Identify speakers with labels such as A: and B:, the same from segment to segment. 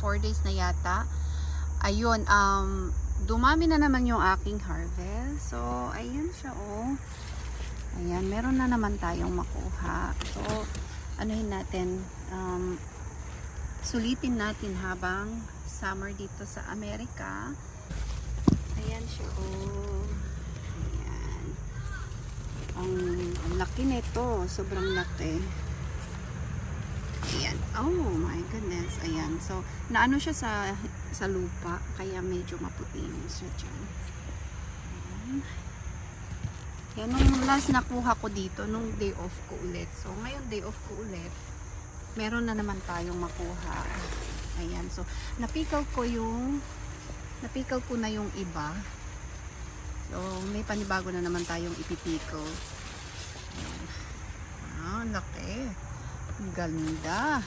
A: 4 days na yata. Ayun, dumami na naman yung aking harvest. So, ayun siya, oh. Ayan, meron na naman tayong makuha. So, anuhin natin, sulitin natin habang summer dito sa Amerika. Ayan siya, oh. Ayan. Ang laki nito, sobrang laki. Ayan. Oh my goodness. Ayan. So, naano siya sa lupa, kaya medyo maputi siya dyan. Ayan. Yan, nung last nakuha ko dito, nung day off ko ulit. So, ngayon day off ko ulit, meron na naman tayong makuha. Ayan. So, napikaw ko na yung iba. So, may panibago na naman tayong ipipikaw. Ayan. Ah, laki. Ang ganda.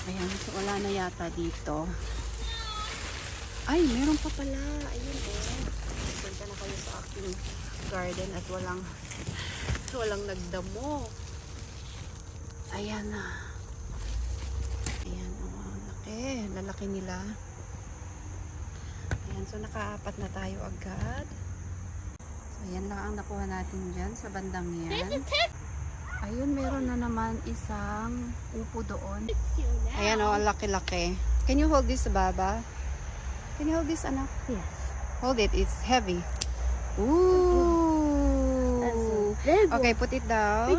A: Ayan. So, wala na yata dito. Ay, meron pa pala. Ayun, eh. Punta na kayo sa aking garden at walang nagdamo. Ayan na. Ayan, oh, laki. Lalaki nila. Ayan, so nakaapat na tayo agad. So, ayan lang ang nakuha natin dyan sa bandang yan. Ayun, meron na naman isang upo doon. Ayan, oh, laki-laki. Can you hold this, Baba? Can you hold this, anak?
B: Yes.
A: Hold it, it's heavy. Ooh. Okay, put it down.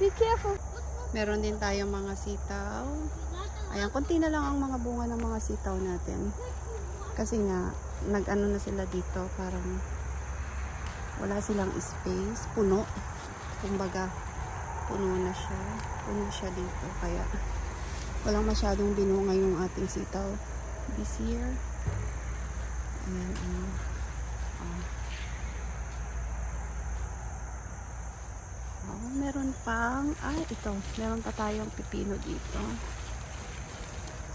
B: Be careful.
A: Meron din tayong mga sitaw. Ayan, konti na lang ang mga bunga ng mga sitaw natin. Kasi nga, nag-ano na sila dito, parang wala silang space, puno. Kumbaga, puno na siya. Puno siya dito, kaya walang masyadong binunga yung ating sitaw this year. Ayan, meron pang, ito, meron pa tayong pipino dito.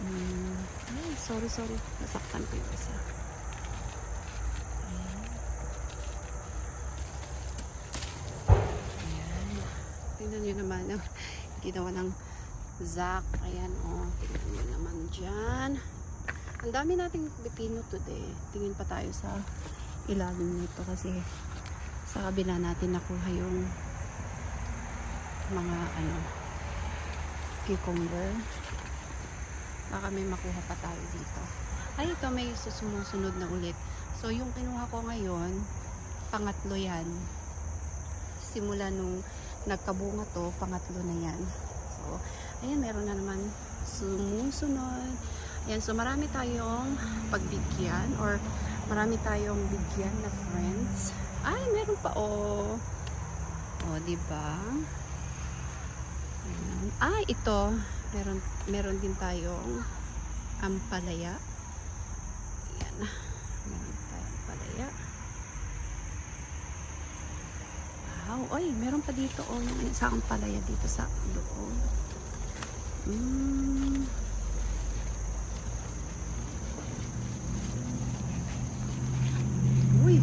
A: Ay, sorry, nasaktan ko yung isa. Ayan. Tingnan nyo naman yung ginawa ng Zach. Ayan, oh, tingnan nyo naman dyan. Ang dami nating pipino today. Tingin pa tayo sa ilalim nito kasi sa kabila natin nakuha yung mga cucumber. Baka may makuha pa tayo dito. Ay, ito may sumusunod na ulit. So, yung kinuha ko ngayon, pangatlo yan. Simula nung nagkabunga to, pangatlo na yan. So, ayan, meron na naman sumusunod. Ayan, so marami tayong pagbigyan or marami tayong bigyan na friends. Ay, meron pa, oh. Oh, diba? Ayan. Ay, ito. Meron din tayong ampalaya. Ayan. Meron tayong ampalaya. Wow. Ay, meron pa dito, oh. Yung isang ampalaya dito sa loob. Uy!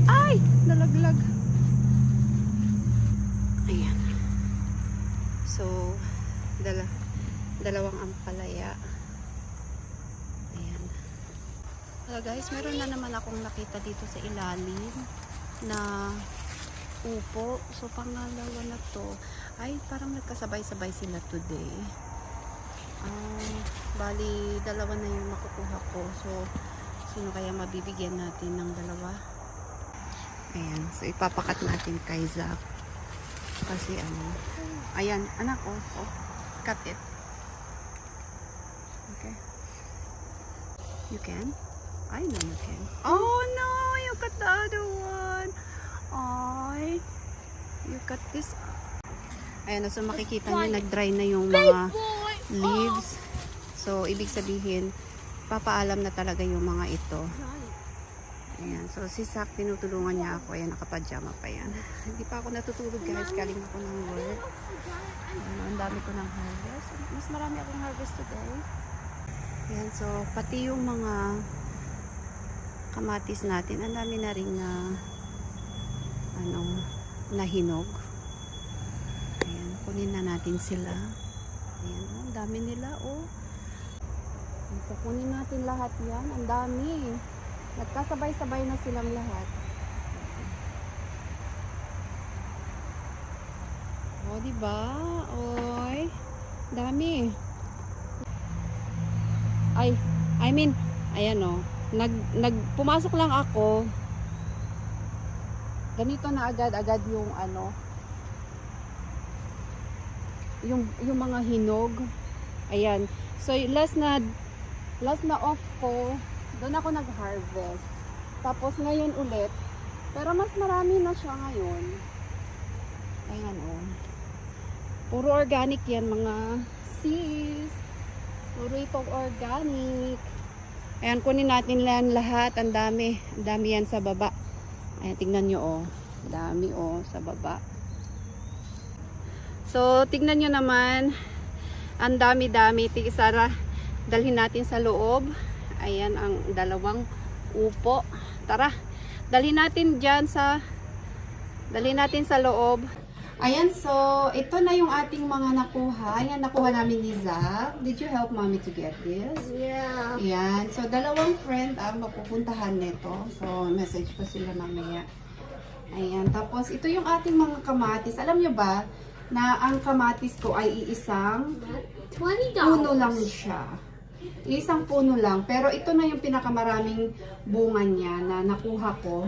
A: Ay! Nalaglag. Ayan. So, dalawang ampalaya. Ayan. Guys, meron na naman akong nakita dito sa ilalim na upo. So, pangalawa na to. Ay, parang nagkasabay-sabay sila today. Bali, dalawa na yung makukuha ko. So, sino kaya mabibigyan natin ng dalawa? Ayan. So, ipapakat natin kay Zach. Kasi ayan, anak, oh. Cut it. Okay. You can? I know you can. Oh, no! You cut the other one. Ay. You cut this. Ayan, so makikita nyo, nag-dry na yung mga leaves. So, ibig sabihin, papaalam na talaga yung mga ito. Ayan, so si Zach, tinutulungan niya ako. Ayan, nakapajama pa yan. Hindi pa ako natutulog, guys. Galing ako ng work. Ayan, ang dami ko ng harvest. Mas marami akong harvest today. Ayan, so pati yung mga kamatis natin, ang dami na rin na nahinog. Ayan, kunin na natin sila. Ayan, ang dami nila, oh. So, kunin natin lahat yan. Ang dami. Nagkasabay-sabay na silang lahat. O, diba? Oy. Dami. Ay, ayan o. Pumasok lang ako. Ganito na agad-agad yung ano. Yung mga hinog. Ayan. So, last na off ko, doon ako nag-harvest. Tapos ngayon ulit. Pero mas marami na siya ngayon. Ayan o. Puro organic yan mga sis. Puro itong organic. Ayan, kunin natin lang lahat. Ang dami. Ang dami yan sa baba. Ayan, tingnan nyo o. Ang dami o sa baba. So, tingnan nyo naman. Ang dami-dami. Sara, dalhin natin sa loob. Ayan ang dalawang upo. Tara. Dalhin natin sa loob. Ayan, so, ito na yung ating mga nakuha. Ayan, nakuha namin ni Zach. Did you help mommy to get this?
B: Yeah.
A: Ayan, so, dalawang friend ang mapupuntahan nito. So, message ko sila mamaya. Ayan, tapos, ito yung ating mga kamatis. Alam nyo ba, na ang kamatis ko ay iisang
B: $20.
A: puno lang siya. Isang puno lang. Pero ito na yung pinakamaraming bunga niya na nakuha ko.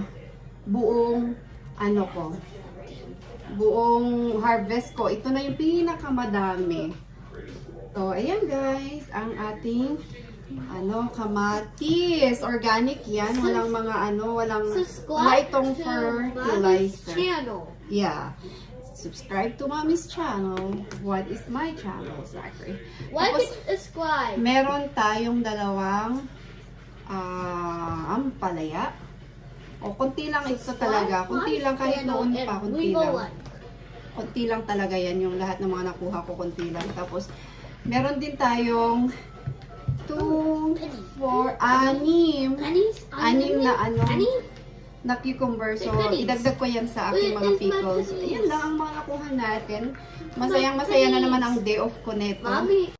A: Buong, buong harvest ko. Ito na yung pinakamadami. So, ayan guys, ang ating kamatis. Organic yan. Walang mga wala itong fertilizer.
B: Channel.
A: Yeah. Subscribe to Mommy's channel. What is my channel, Zachary?
B: Like
A: Tapos,
B: and subscribe.
A: meron tayong dalawang ampalaya. O, konti lang ito talaga. Konti lang kahit noon pa. Konti lang. Konti lang talaga yan. Yung lahat ng mga nakuha ko, konti lang. Tapos, meron din tayong 2, 4, 6. Anim na cucumber. So, idagdag ko yan sa aking mga pickles. Ayan lang ang mga nakuha natin. Masayang-masaya na naman ang day off ko neto.
B: Mommy.